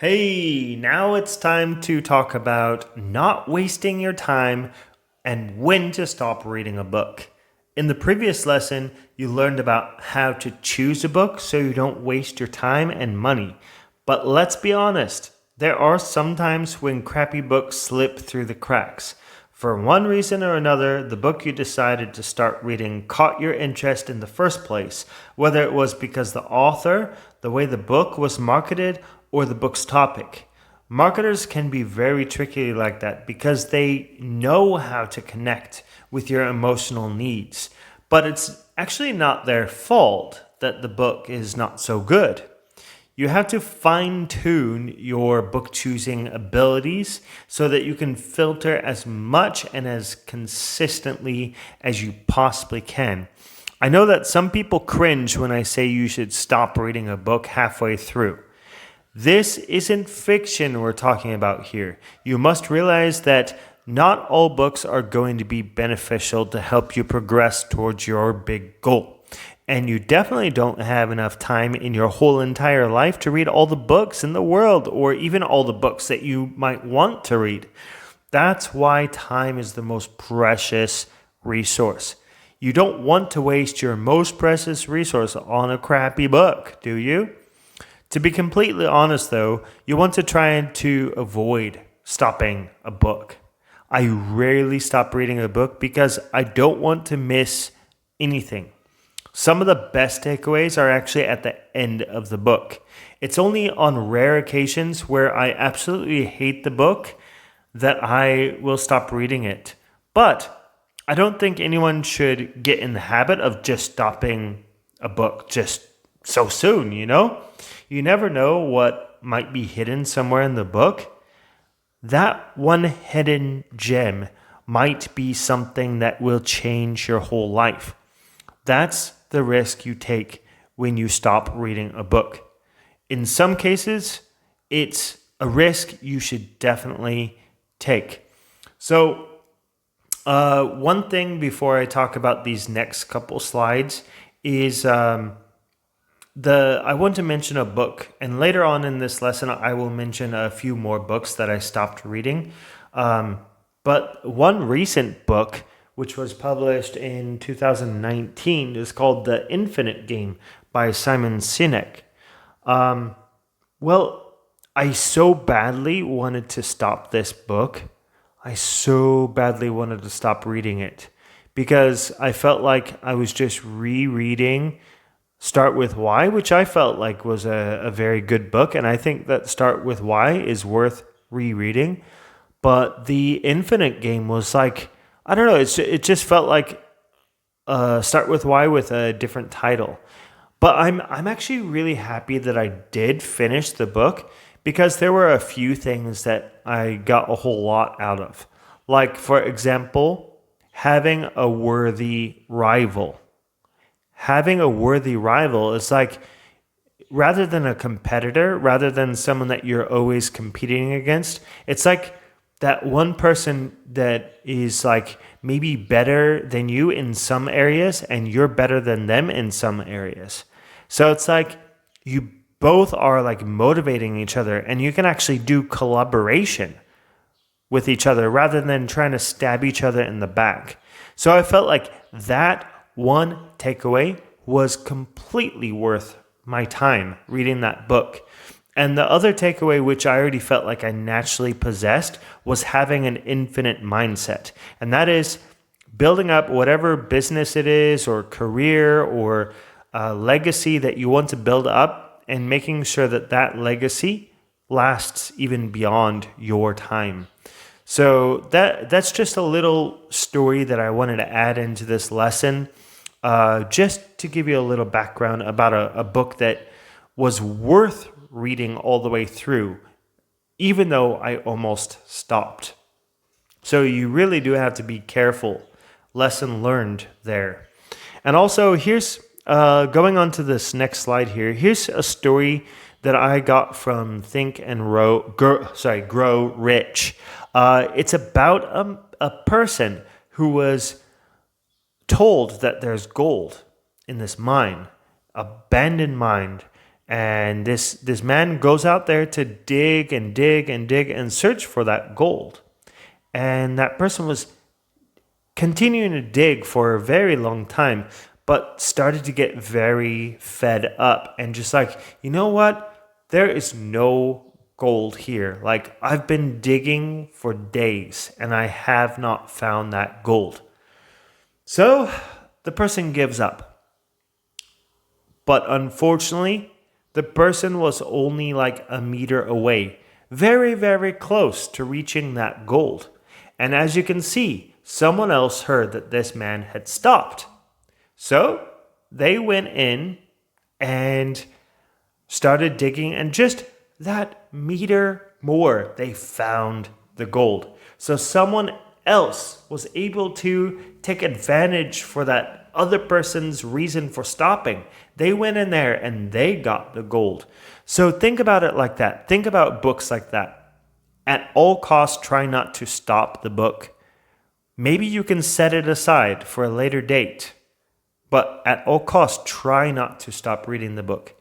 Hey, now it's time to talk about not wasting your time and when to stop reading a book. In the previous lesson, you learned about how to choose a book so you don't waste your time and money. But let's be honest, there are some times when crappy books slip through the cracks. For one reason or another, the book you decided to start reading caught your interest in the first place, whether it was because the author, the way the book was marketed, or the book's topic. Marketers can be very tricky like that because they know how to connect with your emotional needs. But it's actually not their fault that the book is not so good. You have to fine tune your book choosing abilities so that you can filter as much and as consistently as you possibly can. I know that some people cringe when I say you should stop reading a book halfway through. This isn't fiction we're talking about here. You must realize that not all books are going to be beneficial to help you progress towards your big goal. And you definitely don't have enough time in your whole entire life to read all the books in the world, or even all the books that you might want to read. That's why time is the most precious resource. You don't want to waste your most precious resource on a crappy book, do you? To be completely honest, though, you want to try to avoid stopping a book. I rarely stop reading a book because I don't want to miss anything. Some of the best takeaways are actually at the end of the book. It's only on rare occasions where I absolutely hate the book that I will stop reading it. But I don't think anyone should get in the habit of just stopping a book just so soon, you know? You never know what might be hidden somewhere in the book. That one hidden gem might be something that will change your whole life. That's the risk you take when you stop reading a book. In some cases, it's a risk you should definitely take. So, one thing before I talk about these next couple slides is I want to mention a book, and later on in this lesson, I will mention a few more books that I stopped reading. But one recent book, which was published in 2019, is called The Infinite Game by Simon Sinek. Well, I so badly wanted to stop this book. I so badly wanted to stop reading it because I felt like I was just rereading Start With Why, which I felt like was a very good book. And I think that Start With Why is worth rereading. But The Infinite Game was like, I don't know, it just felt like Start With Why with a different title. But I'm actually really happy that I did finish the book because there were a few things that I got a whole lot out of. Like, for example, having a worthy rival. Having a worthy rival is like, rather than a competitor, rather than someone that you're always competing against, it's like that one person that is like maybe better than you in some areas and you're better than them in some areas. So it's like you both are like motivating each other and you can actually do collaboration with each other rather than trying to stab each other in the back. So I felt like that one takeaway was completely worth my time reading that book. And the other takeaway, which I already felt like I naturally possessed, was having an infinite mindset. And that is building up whatever business it is or career or legacy that you want to build up and making sure that that legacy lasts even beyond your time. So that's just a little story that I wanted to add into this lesson, just to give you a little background about a book that was worth reading all the way through, even though I almost stopped. So you really do have to be careful. Lesson learned there. And also, here's going on to this next slide here. Here's a story that I got from Think and Grow Rich. It's about a person who was told that there's gold in this mine, abandoned mine, And this man goes out there to dig and dig and dig and search for that gold. And that person was continuing to dig for a very long time, but started to get very fed up and just like, you know what? There is no gold here. Like, I've been digging for days and I have not found that gold. So the person gives up. But unfortunately, the person was only like a meter away, very, very close to reaching that gold. And as you can see, someone else heard that this man had stopped. So they went in and started digging, and just that meter more, they found the gold. So someone else was able to take advantage for that other person's reason for stopping. They went in there and they got the gold. So think about it like that. Think about books like that. At all costs, try not to stop the book. Maybe you can set it aside for a later date, but at all costs, try not to stop reading the book,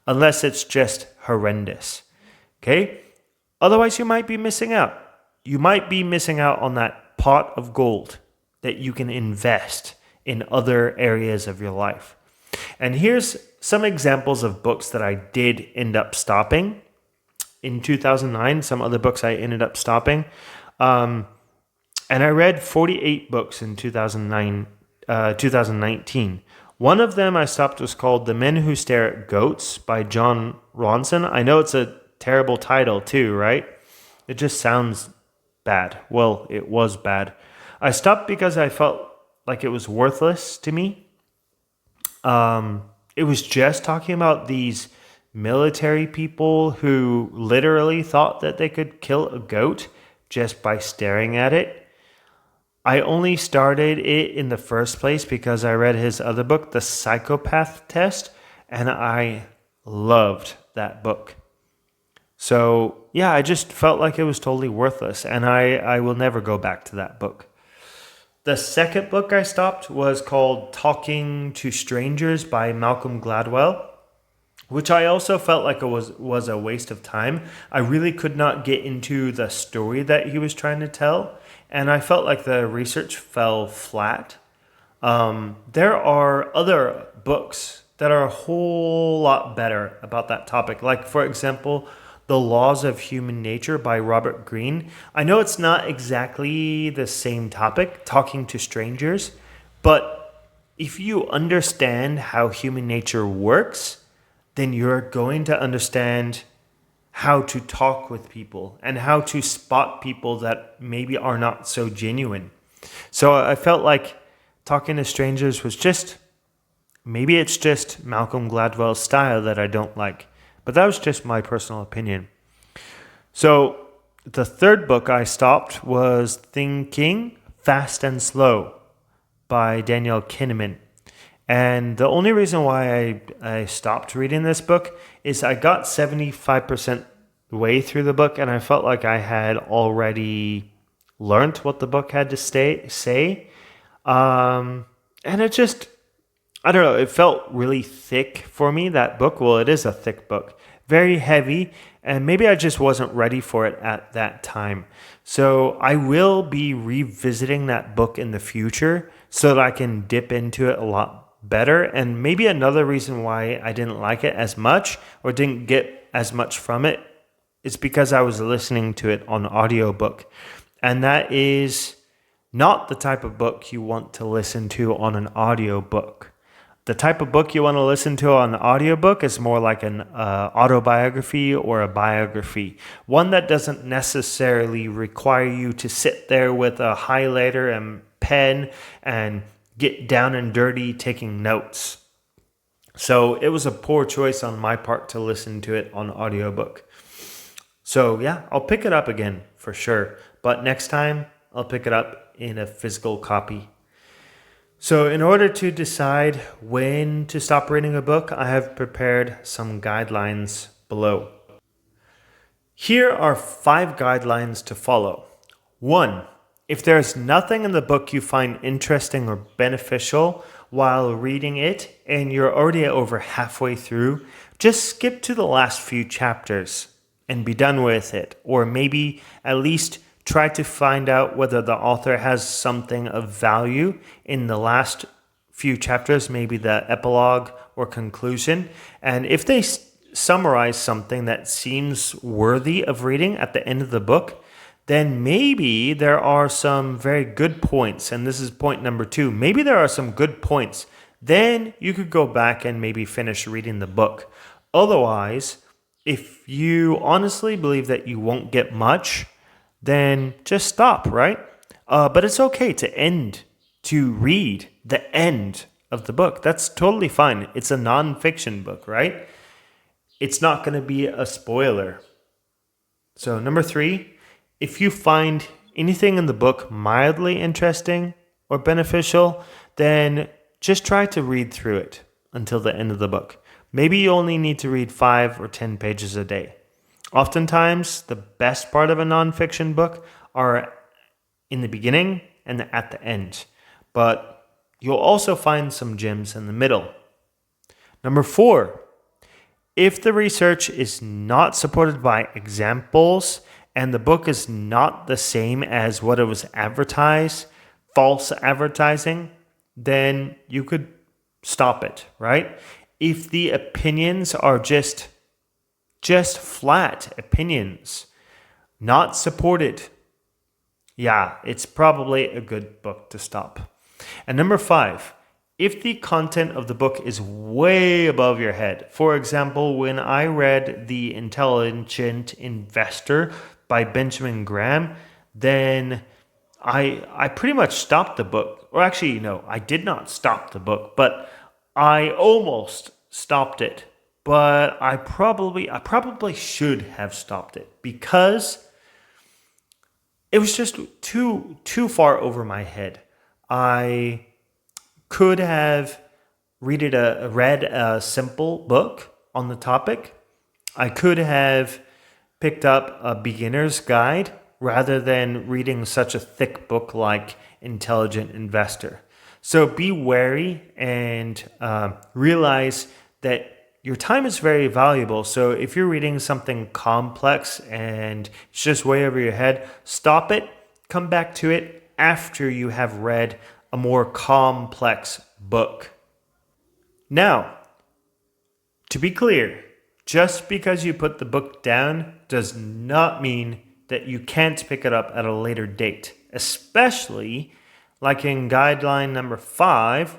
unless it's just horrendous. Okay? Otherwise, you might be missing out. You might be missing out on that pot of gold that you can invest in other areas of your life. And here's some examples of books that I did end up stopping in 2009. Some other books I ended up stopping. And I read 48 books in 2019. One of them I stopped was called The Men Who Stare at Goats by John Ronson. I know it's a terrible title too, right? It just sounds bad. Well, it was bad. I stopped because I felt like it was worthless to me. It was just talking about these military people who literally thought that they could kill a goat just by staring at it. I only started it in the first place because I read his other book, The Psychopath Test, and I loved that book. So, yeah, I just felt like it was totally worthless, and I will never go back to that book. The second book I stopped was called Talking to Strangers by Malcolm Gladwell, which I also felt like it was a waste of time. I really could not get into the story that he was trying to tell, and I felt like the research fell flat. There are other books that are a whole lot better about that topic. Like, for example, The Laws of Human Nature by Robert Greene. I know it's not exactly the same topic, talking to strangers, but if you understand how human nature works, then you're going to understand how to talk with people and how to spot people that maybe are not so genuine. So I felt like talking to strangers was just, maybe it's just Malcolm Gladwell's style that I don't like. But that was just my personal opinion. So the third book I stopped was Thinking Fast and Slow by Daniel Kahneman. And the only reason why I stopped reading this book is I got 75% the way through the book and I felt like I had already learned what the book had to say. And it just, I don't know, it felt really thick for me, that book. Well, it is a thick book, very heavy, and maybe I just wasn't ready for it at that time. So I will be revisiting that book in the future so that I can dip into it a lot better. And maybe another reason why I didn't like it as much or didn't get as much from it is because I was listening to it on audiobook. And that is not the type of book you want to listen to on an audiobook. The type of book you want to listen to on an audiobook is more like an autobiography or a biography. One that doesn't necessarily require you to sit there with a highlighter and pen and get down and dirty taking notes. So it was a poor choice on my part to listen to it on audiobook. So yeah, I'll pick it up again for sure. But next time, I'll pick it up in a physical copy. So in order to decide when to stop reading a book, I have prepared some guidelines below. Here are 5 guidelines to follow. 1. If there's nothing in the book you find interesting or beneficial, while reading it and you're already over halfway through, just skip to the last few chapters and be done with it. Or maybe at least try to find out whether the author has something of value in the last few chapters, maybe the epilogue or conclusion. And if they summarize something that seems worthy of reading at the end of the book, then maybe there are some very good points. And this is point number 2. Maybe there are some good points. Then you could go back and maybe finish reading the book. Otherwise, if you honestly believe that you won't get much, then just stop, right? But it's okay to read the end of the book. That's totally fine. It's a nonfiction book, right? It's not going to be a spoiler. So number 3, if you find anything in the book mildly interesting or beneficial, then just try to read through it until the end of the book. Maybe you only need to read 5 or 10 pages a day. Oftentimes, the best part of a nonfiction book are in the beginning and at the end. But you'll also find some gems in the middle. Number 4, if the research is not supported by examples and the book is not the same as what it was advertised, false advertising, then you could stop it, right? If the opinions are just flat opinions, not supported, yeah, it's probably a good book to stop. And number 5, if the content of the book is way above your head. For example, when I read The Intelligent Investor by Benjamin Graham, then I pretty much stopped the book. Or actually, no, I did not stop the book, but I almost stopped it. But I probably should have stopped it because it was just too far over my head. I could have read a simple book on the topic. I could have picked up a beginner's guide rather than reading such a thick book like Intelligent Investor. So be wary and realize that your time is very valuable. So if you're reading something complex and it's just way over your head, stop it, come back to it after you have read a more complex book. Now, to be clear, just because you put the book down does not mean that you can't pick it up at a later date, especially like in guideline number 5,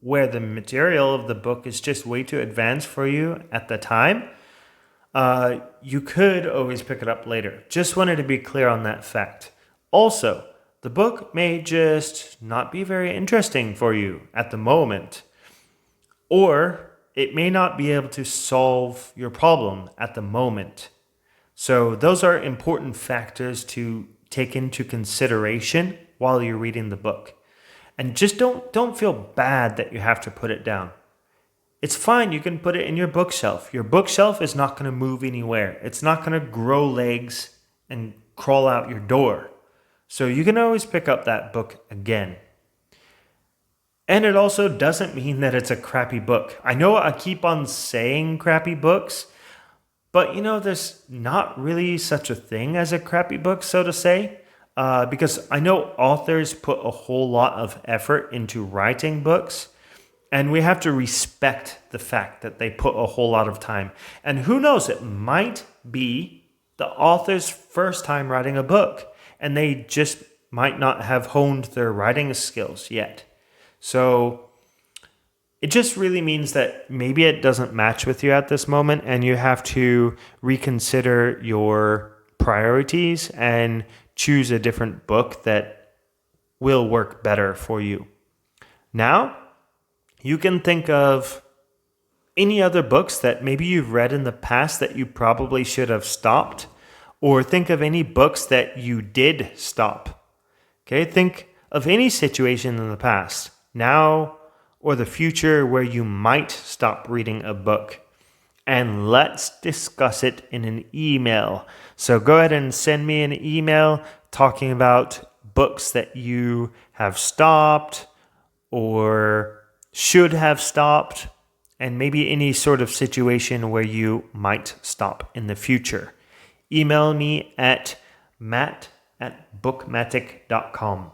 where the material of the book is just way too advanced for you at the time. You could always pick it up later. Just wanted to be clear on that fact. Also, the book may just not be very interesting for you at the moment, or it may not be able to solve your problem at the moment. So those are important factors to take into consideration while you're reading the book. And just don't feel bad that you have to put it down. It's fine, you can put it in your bookshelf. Your bookshelf is not going to move anywhere. It's not going to grow legs and crawl out your door. So you can always pick up that book again. And it also doesn't mean that it's a crappy book. I know I keep on saying crappy books, but there's not really such a thing as a crappy book, so to say. Because I know authors put a whole lot of effort into writing books, and we have to respect the fact that they put a whole lot of time. And who knows, it might be the author's first time writing a book, and they just might not have honed their writing skills yet. So it just really means that maybe it doesn't match with you at this moment, and you have to reconsider your priorities and choose a different book that will work better for you. Now, you can think of any other books that maybe you've read in the past that you probably should have stopped, or think of any books that you did stop. Okay, think of any situation in the past, now or the future, where you might stop reading a book. And let's discuss it in an email. So go ahead and send me an email talking about books that you have stopped, or should have stopped, and maybe any sort of situation where you might stop in the future. Email me at matt@bookmatic.com.